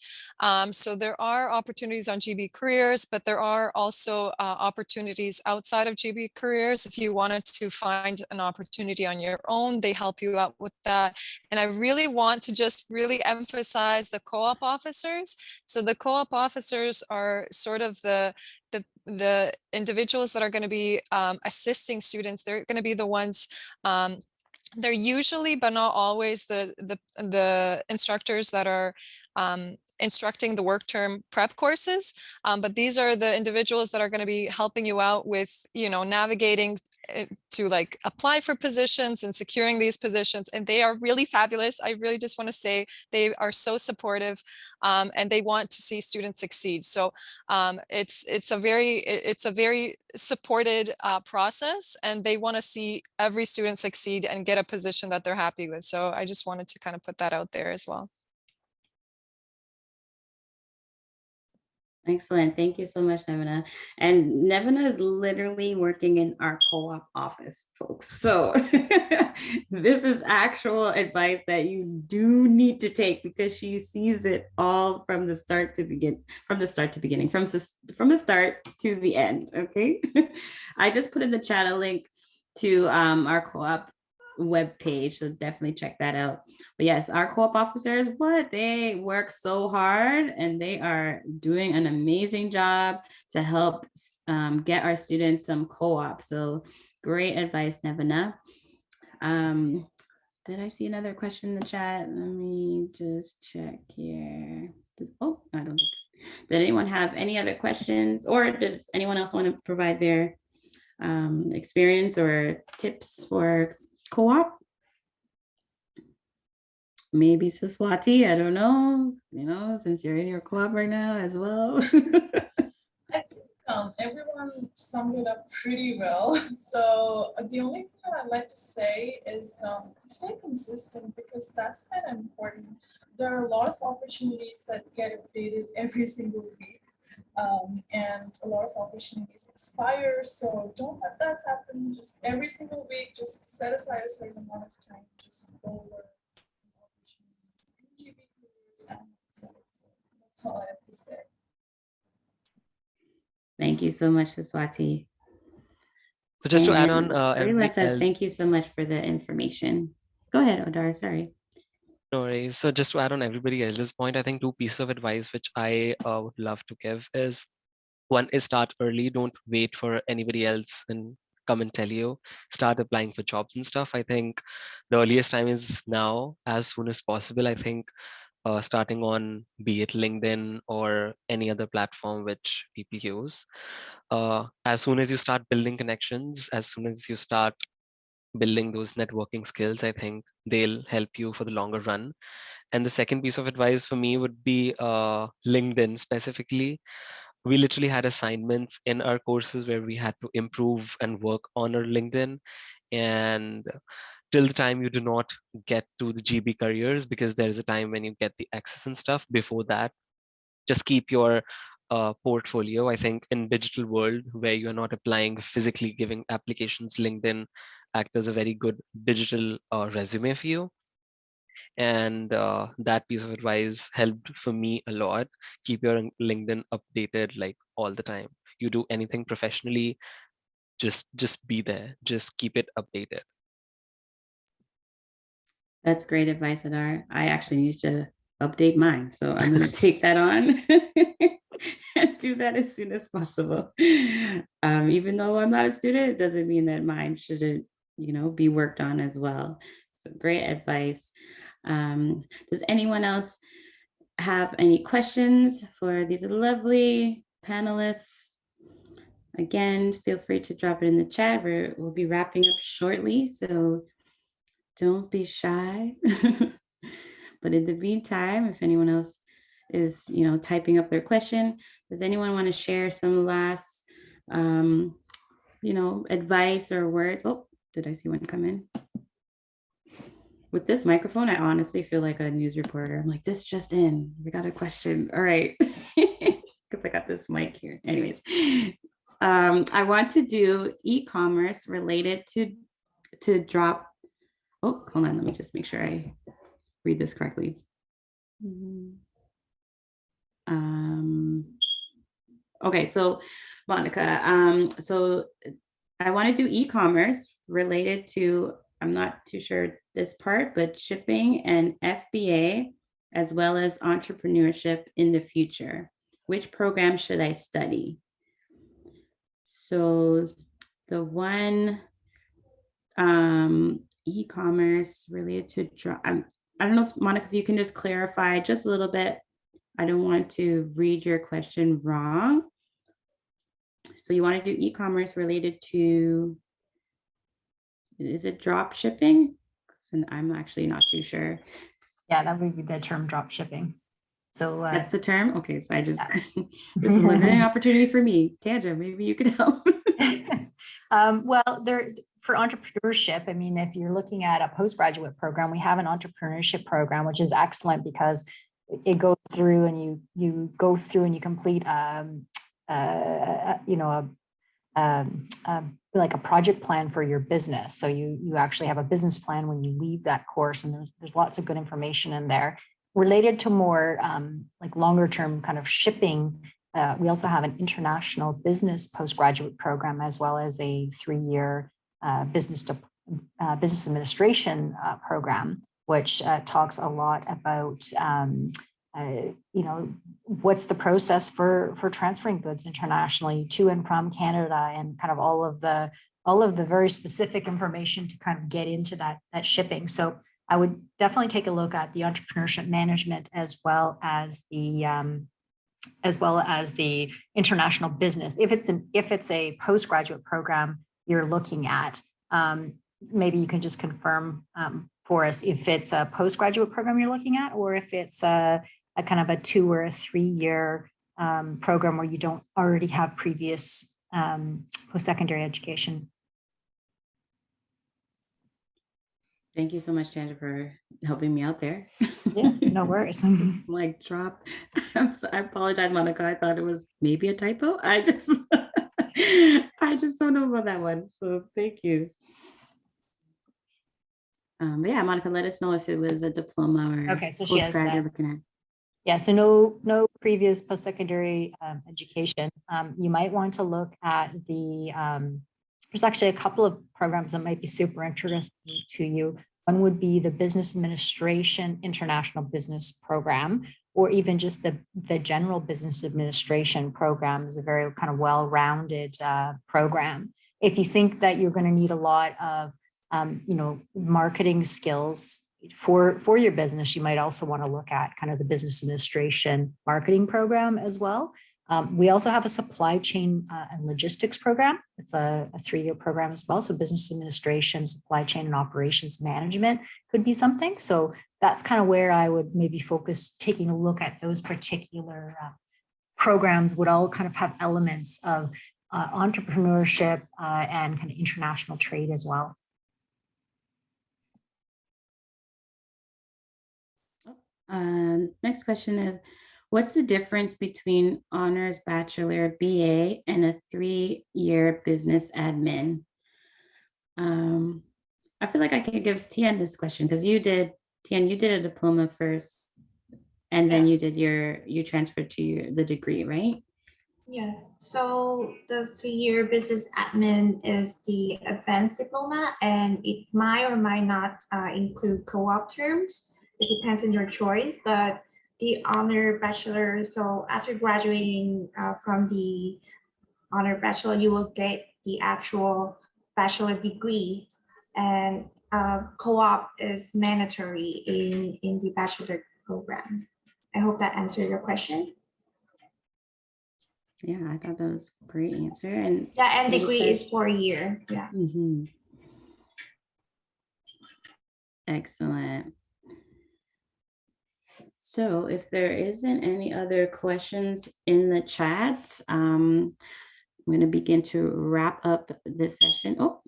S6: So there are opportunities on GB Careers, but there are also opportunities outside of GB Careers. If you wanted to find an opportunity on your own, they help you out with that. And I really want to just really emphasize the co-op officers. So the co-op officers are sort of the individuals that are going to be assisting students. They're going to be the ones, they're usually, but not always, the instructors that are instructing the work term prep courses. But these are the individuals that are going to be helping you out with, navigating to like apply for positions and securing these positions. And they are really fabulous. I really just want to say they are so supportive, and they want to see students succeed. So it's a very supported process, and they want to see every student succeed and get a position that they're happy with. So I just wanted to kind of put that out there as well.
S1: Excellent. Thank you so much, Nevena. And Nevena is literally working in our co-op office, folks. So this is actual advice that you do need to take, because she sees it all from the start to beginning, from the start to the end. Okay. I just put in the chat a link to our co-op web page, so definitely check that out. But yes, our co-op officers, they work so hard, and they are doing an amazing job to help get our students some co-op. So great advice, Nevena. Did I see another question in the chat? Let me just check here. Oh, I don't think. Did anyone have any other questions, or does anyone else want to provide their experience or tips for co-op? Maybe Saswati, I don't know, since you're in your co-op right now as well.
S2: I think everyone summed it up pretty well. So the only thing that I'd like to say is stay consistent, because that's kind of important. There are a lot of opportunities that get updated every single week. And a lot of opportunities expire, so don't let that happen. Just every single week, just set aside a certain amount of time to just go over opportunities in GB careers and so that's all I have to say.
S1: Thank you so much, Saswati.
S5: So just to add on,
S1: Rayla says thank you so much for the information. Go ahead, Odar, sorry.
S5: No worries. So just to add on everybody else's point, I think 2 pieces of advice which I would love to give is, one is start early. Don't wait for anybody else and come and tell you. Start applying for jobs and stuff. I think the earliest time is now, as soon as possible. I think starting on, be it LinkedIn or any other platform which people use. As soon as you start building connections, as soon as you start building those networking skills. I think they'll help you for the longer run. And the second piece of advice for me would be LinkedIn specifically. We literally had assignments in our courses where we had to improve and work on our LinkedIn. And till the time you do not get to the GB careers, because there is a time when you get the access and stuff, before that, just keep your portfolio. I think in digital world where you're not applying physically, giving applications, LinkedIn act as a very good digital resume for you. And that piece of advice helped for me a lot. Keep your LinkedIn updated like all the time. You do anything professionally, just be there, just keep it updated.
S1: That's great advice, Adar. I actually need to update mine, so I'm going to take that on and do that as soon as possible. Even though I'm not a student, it doesn't mean that mine shouldn't, be worked on as well. So great advice. Does anyone else have any questions for these lovely panelists? Again, feel free to drop it in the chat. We'll be wrapping up shortly, so don't be shy. But in the meantime, if anyone else is, typing up their question, does anyone want to share some last, advice or words? Oh, did I see one come in? With this microphone, I honestly feel like a news reporter. I'm like, this just in, we got a question. All right. Because I got this mic here. Anyways, I want to do e-commerce related to drop. Oh, hold on. Let me just make sure I read this correctly. Okay, so Monica, so I want to do e-commerce related to, I'm not too sure this part, but shipping and FBA, as well as entrepreneurship in the future. Which program should I study? So the one e-commerce related to drop, I don't know if Monica, if you can just clarify just a little bit. I don't want to read your question wrong. So you want to do e-commerce related to, is it drop shipping? And I'm actually not too sure.
S10: Yeah, that would be the term drop shipping. So
S1: that's the term. Okay, so I just this is a learning opportunity for me. Tanja, maybe you could help.
S10: Well, for entrepreneurship, I mean, if you're looking at a postgraduate program, we have an entrepreneurship program, which is excellent because it goes through and you go through and you complete like a project plan for your business. So you actually have a business plan when you leave that course, and there's lots of good information in there related to more like longer term kind of shipping. We also have an international business postgraduate program, as well as a 3-year business administration program, which talks a lot about what's the process for transferring goods internationally to and from Canada, and kind of all of the very specific information to kind of get into that shipping. So I would definitely take a look at the entrepreneurship management, as well as the international business. If it's a postgraduate program you're looking at, maybe you can just confirm for us if it's a postgraduate program you're looking at, or if it's a kind of a 2 or a 3-year program where you don't already have previous post-secondary education.
S1: Thank you so much, Tanja, for helping me out there.
S10: Yeah, no worries.
S1: Like drop. I apologize, Monica. I thought it was maybe a typo. I just don't know about that one. So thank you. But yeah, Monica, let us know if it was a diploma or
S10: okay. So she has that.
S1: Looking at.
S10: Yeah, so no previous post-secondary education. You might want to look at there's actually a couple of programs that might be super interesting to you. One would be the Business Administration International Business Program, or even just the General Business Administration Program is a very kind of well-rounded program. If you think that you're going to need a lot of marketing skills for your business, you might also want to look at kind of the Business Administration Marketing Program as well. We also have a supply chain and logistics program. It's a 3-year program as well. So business administration, supply chain and operations management could be something. So that's kind of where I would maybe focus, taking a look at those particular programs would all kind of have elements of entrepreneurship and kind of international trade as well.
S1: Next question is, what's the difference between honors bachelor BA and a 3-year business admin? I feel like I could give Tian this question because you did a diploma first, and then you transferred to the degree, right?
S3: Yeah, so the 3-year business admin is the advanced diploma, and it might or might not include co-op terms. It depends on your choice, but the honor bachelor, so after graduating from the honor bachelor, you will get the actual bachelor degree, and co-op is mandatory in the bachelor program. I hope that answered your question.
S1: Yeah, I thought that was a great answer. And
S3: yeah, and degree is 4 year. Yeah.
S1: Mm-hmm. Excellent. So if there isn't any other questions in the chat, I'm going to begin to wrap up this session. Oh,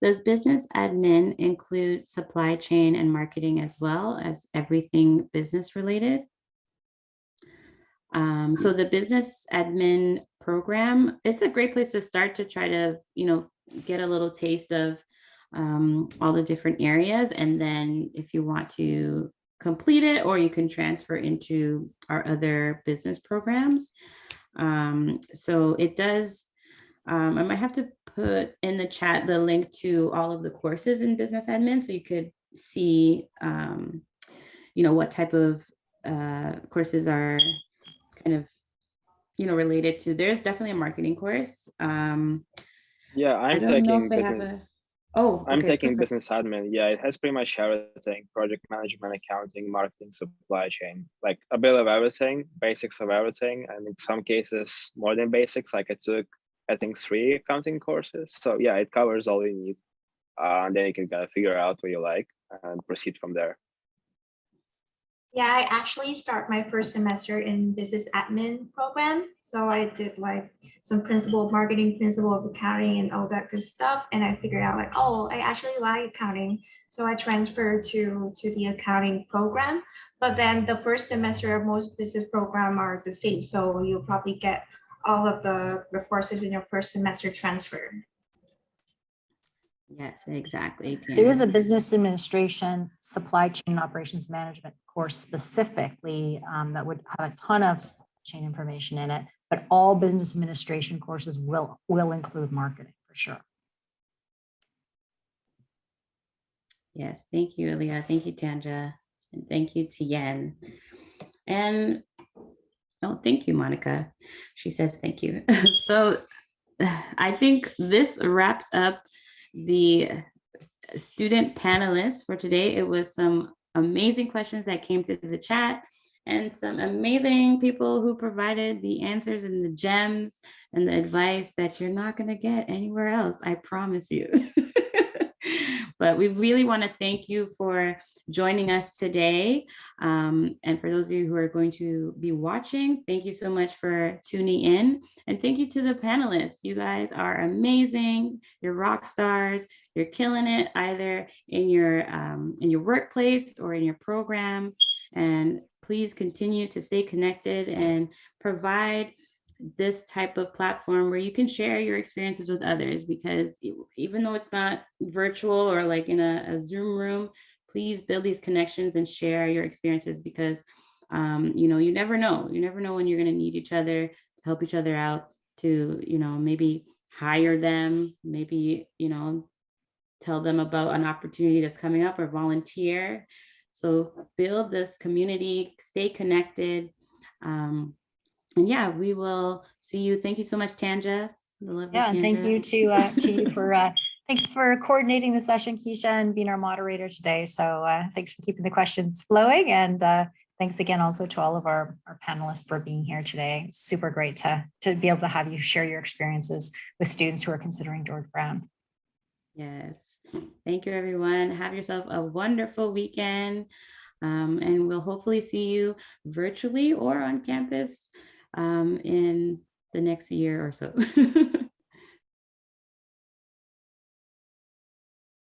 S1: does business admin include supply chain and marketing as well as everything business related? So the business admin program, it's a great place to start to try to, get a little taste of all the different areas. And then if you want to complete it, or you can transfer into our other business programs. So it does, I might have to put in the chat the link to all of the courses in business admin, so you could see, what type of courses are kind of, related to. There's definitely a marketing course.
S8: Yeah, I'm taking business. I'm taking business admin. Yeah, it has pretty much everything: project management, accounting, marketing, supply chain, like a bit of everything, basics of everything, and in some cases more than basics. Like I took, I think, 3 accounting courses. So yeah, it covers all you need. And then you can kind of figure out what you like and proceed from there.
S3: Yeah, I actually start my first semester in business admin program. So I did like some principle of marketing, principle of accounting, and all that good stuff. And I figured out like, oh, I actually like accounting. So I transferred to the accounting program. But then the first semester of most business program are the same. So you'll probably get all of the courses in your first semester transfer.
S1: Yes, exactly.
S10: There is a business administration, supply chain operations management course specifically that would have a ton of supply chain information in it, but all business administration courses will include marketing for sure.
S1: Yes, thank you, Leah. Thank you, Tanja. And thank you, Tien. And thank you, Monica. She says thank you. So I think this wraps up the student panelists for today. It was some amazing questions that came through the chat, and some amazing people who provided the answers and the gems and the advice that you're not going to get anywhere else, I promise you. But we really want to thank you for joining us today. And for those of you who are going to be watching, thank you so much for tuning in. And thank you to the panelists. You guys are amazing. You're rock stars. You're killing it either in your workplace or in your program. And please continue to stay connected and provide this type of platform where you can share your experiences with others, because even though it's not virtual or like in a Zoom room, please build these connections and share your experiences, because you never know when you're going to need each other to help each other out, to maybe hire them, maybe tell them about an opportunity that's coming up, or volunteer. So build this community, stay connected. And yeah, we will see you. Thank you so much, Tanja.
S10: Yeah, and thank you to you for thanks for coordinating the session, Keisha, and being our moderator today. So thanks for keeping the questions flowing, and thanks again also to all of our panelists for being here today. Super great to be able to have you share your experiences with students who are considering George Brown.
S1: Yes. Thank you, everyone. Have yourself a wonderful weekend. And we'll hopefully see you virtually or on campus in the next year or so.